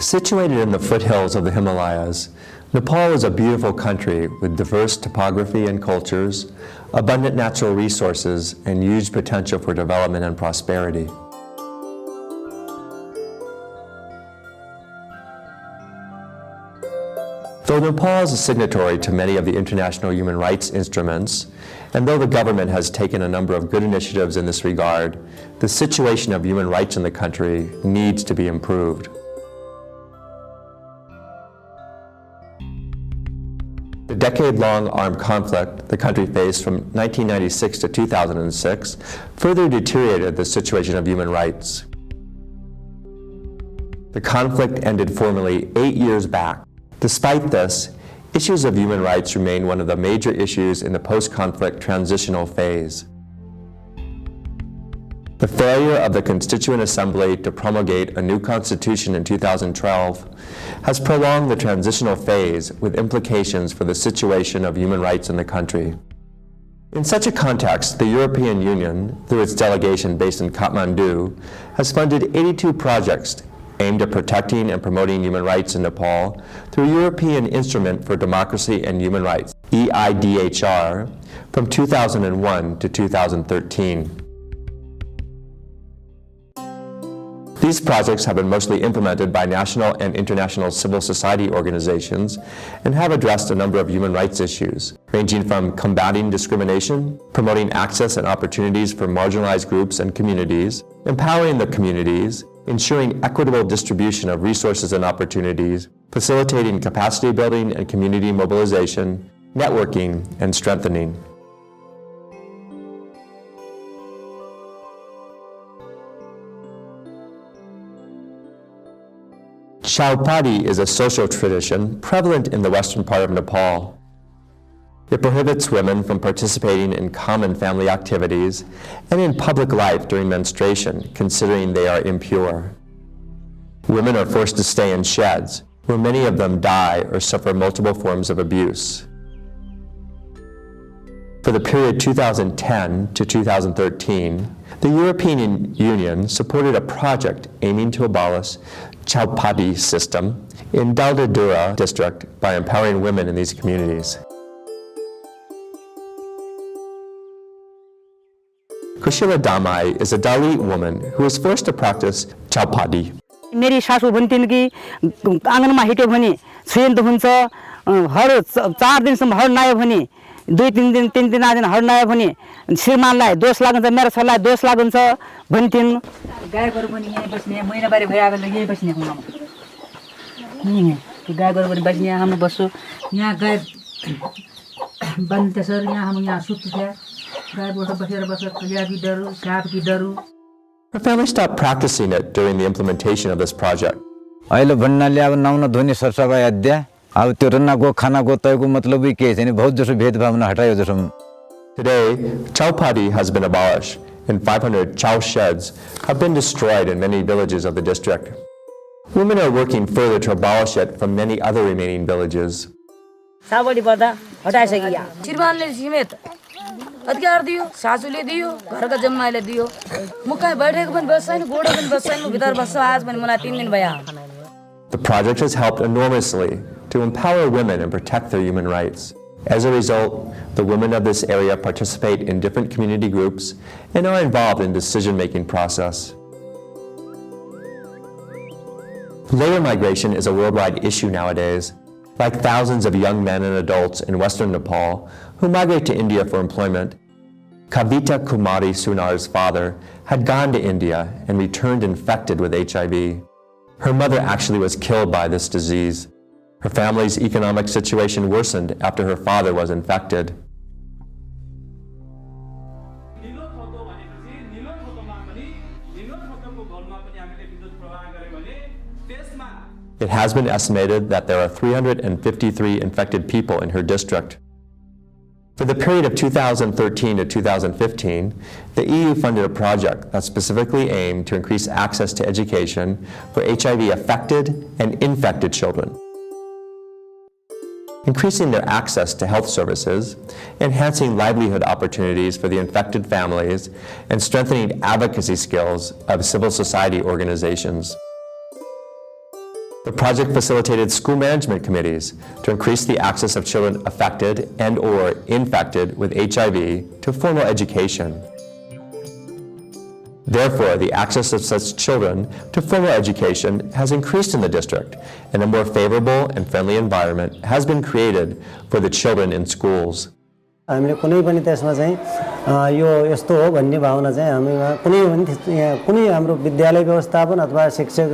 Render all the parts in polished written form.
Situated in the foothills of the Himalayas, Nepal is a beautiful country with diverse topography and cultures, abundant natural resources, and huge potential for development and prosperity. Though Nepal is a signatory to many of the international human rights instruments, and though the government has taken a number of good initiatives in this regard, the situation of human rights in the country needs to be improved. The decade-long armed conflict the country faced from 1996 to 2006 further deteriorated the situation of human rights. The conflict ended formally 8 years back. Despite this, issues of human rights remain one of the major issues in the post-conflict transitional phase. The failure of the Constituent Assembly to promulgate a new constitution in 2012 has prolonged the transitional phase with implications for the situation of human rights in the country. In such a context, the European Union, through its delegation based in Kathmandu, has funded 82 projects aimed at protecting and promoting human rights in Nepal through European Instrument for Democracy and Human Rights, EIDHR, from 2001 to 2013. These projects have been mostly implemented by national and international civil society organizations and have addressed a number of human rights issues, ranging from combating discrimination, promoting access and opportunities for marginalized groups and communities, empowering the communities, ensuring equitable distribution of resources and opportunities, facilitating capacity building and community mobilization, networking, and strengthening. Chhaupadi is a social tradition prevalent in the western part of Nepal. It prohibits women from participating in common family activities and in public life during menstruation, considering they are impure. Women are forced to stay in sheds, where many of them die or suffer multiple forms of abuse. For the period 2010 to 2013, the European Union supported a project aiming to abolish Chhaupadi system in Daldadura district by empowering women in these communities. Kushila Damai is a Dalit woman who was forced to practice Chhaupadi. मेरी सासू भन्थिन् कि आँगनमा हिट्यो भने छुइन्त हुन्छ हर 4 दिनसम्म हर नआयो भने 2-3 दिन 3 दिन हर नआयो भने श्रीमानलाई दोष लाग्छ मेरो छोरालाई दोष लाग्छ भन्थिन् गाईगोरु पनि यही बस्ने महिनाबारी भइआएको यही बस्ने हुँ त्यो गाईगोरु पनि बस्ने हामी बस्छु यहाँ गाई बन्द सर यहाँ हामी यहाँ सुत्छु त्यहाँ गाईबाट बसेर बसेर याबी डरु कापकी डरु. Her family stopped practicing it during the implementation of this project. अहिले भन्नाले अब नाउन धोनी सरसभा अध्यक्ष अब त्यो रन्नाको खानाको तयको मतलबै के छैन बहुत जसो भेदभाव न हटायो जसो. Today, Chhaupadi has been abolished and 500 Chhau sheds have been destroyed in many villages of the district. Women are working further to abolish it from many other remaining villages. साबडी पर्दा हटाइसकिया श्रीमानले समेत अधिकार दियो सासूले दियो घरका जम्माइले दियो म कहाँ बैठेको पनि बस्दैन गोडो पनि बस्दैन म भित्र बस्छु आज पनि मलाई 3 दिन भयो. The project has helped enormously to empower women and protect their human rights. As a result, the women of this area participate in different community groups and are involved in the decision-making process. Labor migration is a worldwide issue nowadays. Like thousands of young men and adults in western Nepal who migrate to India for employment, Kavita Kumari Sunar's father had gone to India and returned infected with HIV. Her mother actually was killed by this disease. Her family's economic situation worsened after her father was infected. It has been estimated that there are 353 infected people in her district. For the period of 2013 to 2015, the EU funded a project that specifically aimed to increase access to education for HIV-affected and infected children. Increasing their access to health services, enhancing livelihood opportunities for the infected families, and strengthening advocacy skills of civil society organizations. The project facilitated school management committees to increase the access of children affected and/or infected with HIV to formal education. Therefore, the access of such children to formal education has increased in the district, and a more favorable and friendly environment has been created for the children in schools. हामीले कुनै पनि त्यसमा चाहिँ यो यस्तो हो भन्ने भावना चाहिँ हामीमा कुनै हाम्रो विद्यालय व्यवस्थापन अथवा शिक्षक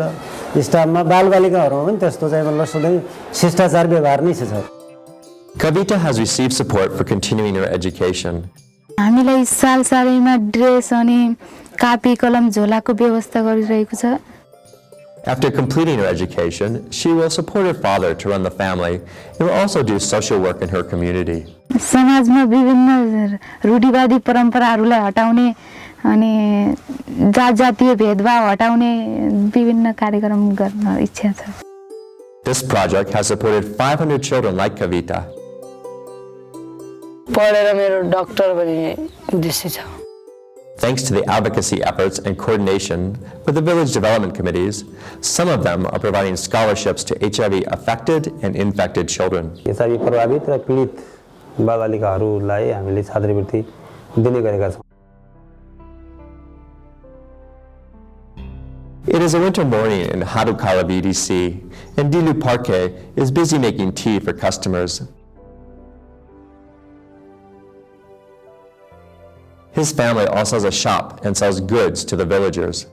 स्टाफमा बालबालिकाहरूमा पनि त्यस्तो चाहिँ मतलब सधैँ शिष्टाचार व्यवहार नै छ। Kavita has received support for continuing her education. हामीलाई सालसालैमा ड्रेस अनि कापी कलम झोलाको व्यवस्था गरिरहेको छ। After completing her education, she will support her father to run the family and will also do social work in her community. समाजमा विभिन्न रूढिवादी परम्पराहरूलाई हटाउने अनि जातीय भेदभाव हटाउने विभिन्न कार्यक्रम गर्न इच्छा छ। This project has supported 500 children like Kavita. पढेर मेरो डाक्टर बन्ने उद्देश्य छ। Thanks to the advocacy efforts and coordination with the village development committees, some of them are providing scholarships to HIV-affected and infected children. HIV प्रभावित र पीडित बालबालिकाहरूलाई हामीले छात्रवृत्ति दिने गरेका छौँ। It is a winter morning in Harukala VDC, and Dilu Parke is busy making tea for customers. His family also has a shop and sells goods to the villagers.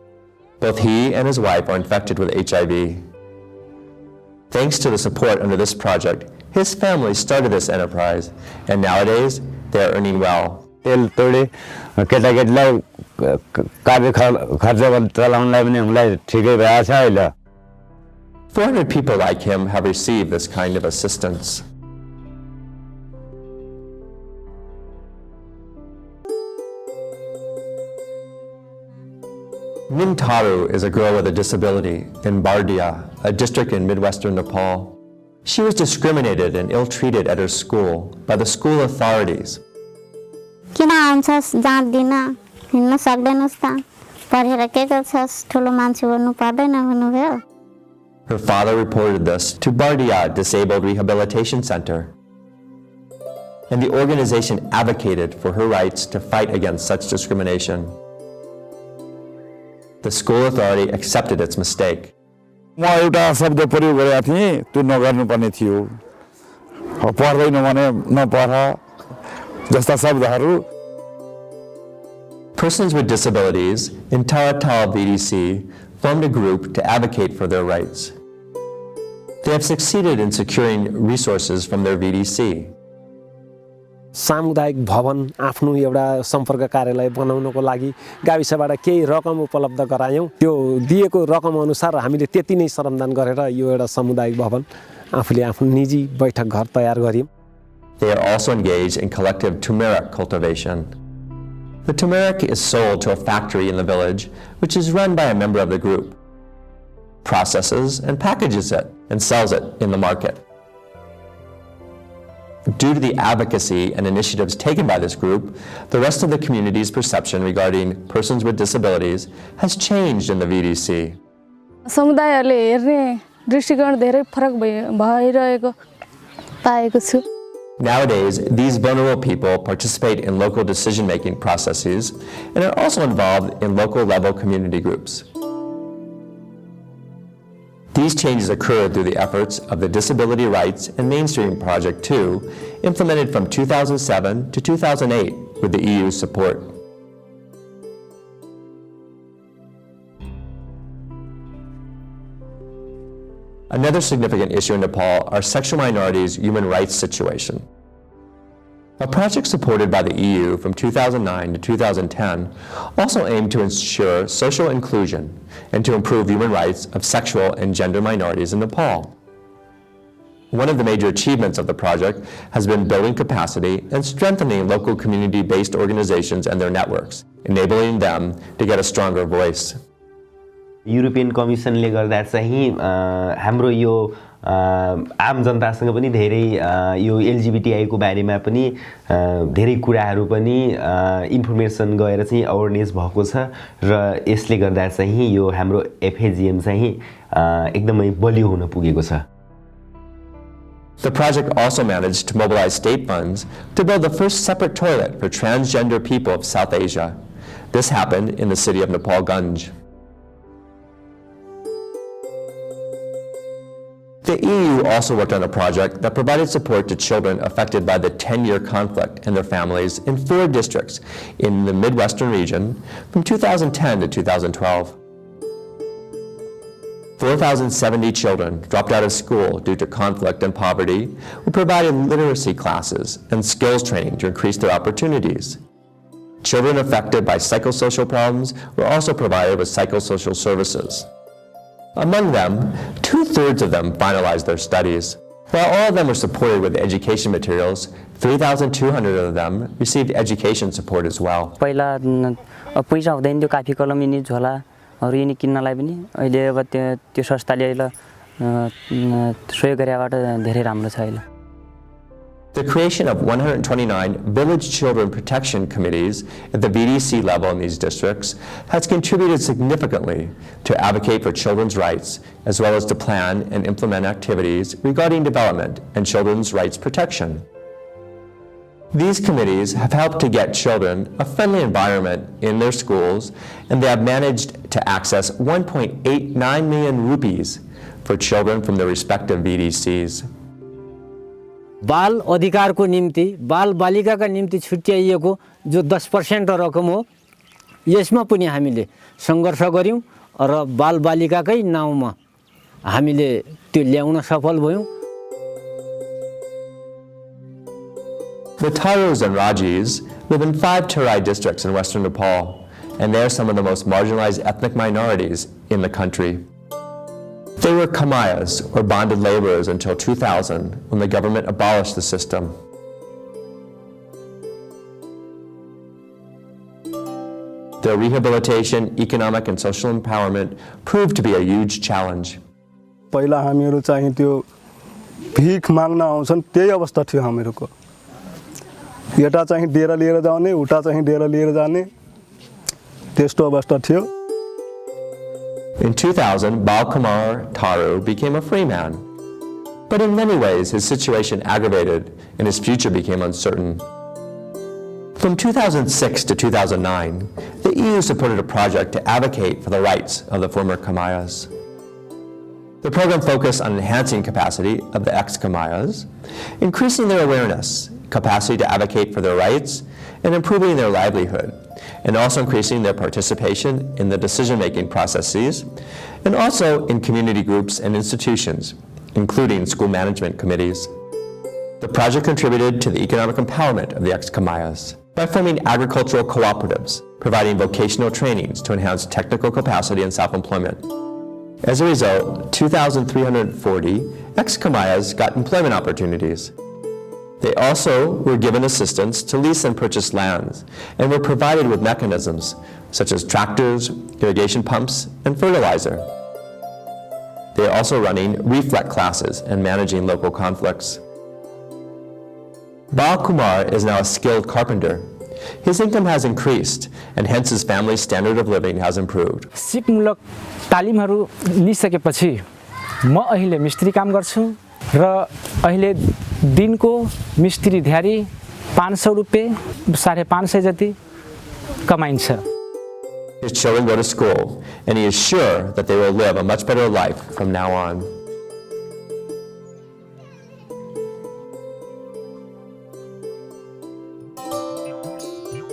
Both he and his wife are infected with HIV. Thanks to the support under this project, his family started this enterprise, and nowadays they are earning well. तेल तोडे केटाकेटीलाई कार्य खर्च चलाउनलाई पनि हामीलाई ठिकै भएको छ अहिले। 400 people like him have received this kind of assistance. Mintaru is a girl with a disability in Bardia, a district in Midwestern Nepal. She was discriminated and ill-treated at her school by the school authorities. किन आउँछस् जाँदिन हिँड्न सक्दैनस् त पढेर के गर्छस् ठुलो मान्छे बन्नु पर्दैन भन्नुभयो। Her father reported this to Bardia Disabled Rehabilitation Center, and the organization advocated for her rights to fight against such discrimination. The school authority accepted its mistake. म एउटा शब्द प्रयोग गरेका थिएँ त्यो नगर्नुपर्ने थियो पढ्दैन भने नपढ जस्ता शब्दहरू। Persons with disabilities in Taratal VDC formed a group to advocate for their rights. They have succeeded in securing resources from their VDC. सामुदायिक भवन आफ्नो एउटा सम्पर्क कार्यालय बनाउनको लागि गाविसबाट केही रकम उपलब्ध गरायौं। त्यो दिएको रकम अनुसार हामीले त्यति नै श्रमदान गरेर यो एउटा सामुदायिक भवन आफूले आफ्नो निजी बैठक घर तयार गर्यौं। They are also engaged in collective turmeric cultivation. The turmeric is sold to a factory in the village, which is run by a member of the group, processes and packages it, and sells it in the market. Due to the advocacy and initiatives taken by this group, the rest of the community's perception regarding persons with disabilities has changed in the VDC. समुदायहरूले हेर्ने दृष्टिकोण धेरै फरक भइरहेको पाएको छु। Nowadays, these vulnerable people participate in local decision-making processes and are also involved in local level community groups. These changes occurred through the efforts of the Disability Rights and Mainstreaming Project 2, implemented from 2007 to 2008 with the EU's support. Another significant issue in Nepal are sexual minorities' human rights situation. A project supported by the EU from 2009 to 2010 also aimed to ensure social inclusion and to improve human rights of sexual and gender minorities in Nepal. One of the major achievements of the project has been building capacity and strengthening local community-based organizations and their networks, enabling them to get a stronger voice. European कमिसनले गर्दा चाहिँ हाम्रो यो आम जनतासँग पनि धेरै यो एलजिबिटीआईको बारेमा पनि धेरै कुराहरू पनि इन्फर्मेसन गएर चाहिँ अवेरनेस भएको छ र यसले गर्दा चाहिँ यो हाम्रो एफएजिएम चाहिँ एकदमै बलियो हुन पुगेको छ। The project also managed to mobilize state funds to build the first separate toilet for transgender people of South Asia. This happened in the city of Nepalganj. The EU also worked on a project that provided support to children affected by the 10-year conflict and their families in 4 districts in the Midwestern region from 2010 to 2012. 4,070 children dropped out of school due to conflict and poverty were provided literacy classes and skills training to increase their opportunities. Children affected by psychosocial problems were also provided with psychosocial services. Among them, 2/3 of them finalized their studies. While all of them were supported with education materials, 3,200 of them received education support as well. पहिला पैसा हुँदैन थियो काफी कलम यिनी झोलाहरू यिनी किन्नलाई पनि अहिले अब त्यो संस्थाले अहिले सहयोग गरेबाट धेरै राम्रो छ अहिले। The creation of 129 village children protection committees at the VDC level in these districts has contributed significantly to advocate for children's rights, as well as to plan and implement activities regarding development and children's rights protection. These committees have helped to get children a friendly environment in their schools, and they have managed to access 1.89 million rupees for children from their respective VDCs. बाल अधिकारको निम्ति बाल बालिकाका निम्ति छुट्याइएको जो 10% रकम हो यसमा पनि हामीले सङ्घर्ष गर्यौं र बाल बालिकाकै नाउँमा हामीले त्यो ल्याउन सफल भयौं। The Tharos and Rajis live in 5 Terai districts in western Nepal, and they are some of the most marginalized ethnic minorities in the country. They were Kamayas, or bonded laborers, until 2000, when the government abolished the system. Their rehabilitation, economic and social empowerment proved to be a huge challenge. पहिला हामीहरू चाहिँ त्यो भिख माग्न आउँछन् त्यही अवस्था थियो हामीहरूको। एउटा चाहिँ डेरा लिएर जाने, उटा चाहिँ डेरा लिएर जाने, त्यस्तो अवस्था थियो। In 2000, Balkumar Taru became a free man. But in many ways, his situation aggravated and his future became uncertain. From 2006 to 2009, the EU supported a project to advocate for the rights of the former Kamayas. The program focused on enhancing capacity of the ex-Kamayas, increasing their awareness, capacity to advocate for their rights, and improving their livelihood, and also increasing their participation in the decision-making processes, and also in community groups and institutions, including school management committees. The project contributed to the economic empowerment of the ex-Kamayas by forming agricultural cooperatives, providing vocational trainings to enhance technical capacity and self-employment. As a result, 2,340 ex-Kamayas got employment opportunities. They also were given assistance to lease and purchase lands, and were provided with mechanisms such as tractors, irrigation pumps, and fertilizer. They are also running reflect classes and managing local conflicts. Bal Kumar is now a skilled carpenter. His income has increased, and hence his family's standard of living has improved. सिपमूलक तालिमहरू लिइसकेपछि म अहिले मिस्त्री काम गर्छु र अहिले दिनको मिस्त्री दिहाडी 500 रुपैयाँ 550 जति कमाइन्छ। His children go to school, and he is sure that they will live a much better life from now on.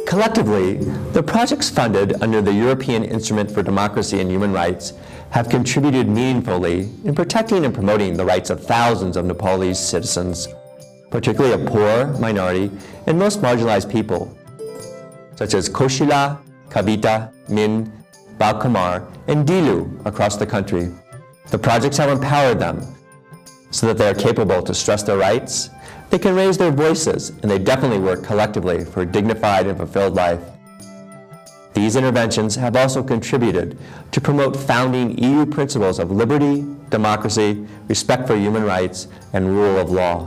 Collectively, the projects funded under the European Instrument for Democracy and Human Rights have contributed meaningfully in protecting and promoting the rights of thousands of Nepalese citizens, particularly of poor, minority, and most marginalized people, such as Koshila, Kavita, Min, Balkumar, and Dilu across the country. The projects have empowered them so that they are capable to stress their rights, they can raise their voices, and they definitely work collectively for a dignified and fulfilled life. These interventions have also contributed to promote founding EU principles of liberty, democracy, respect for human rights, and rule of law.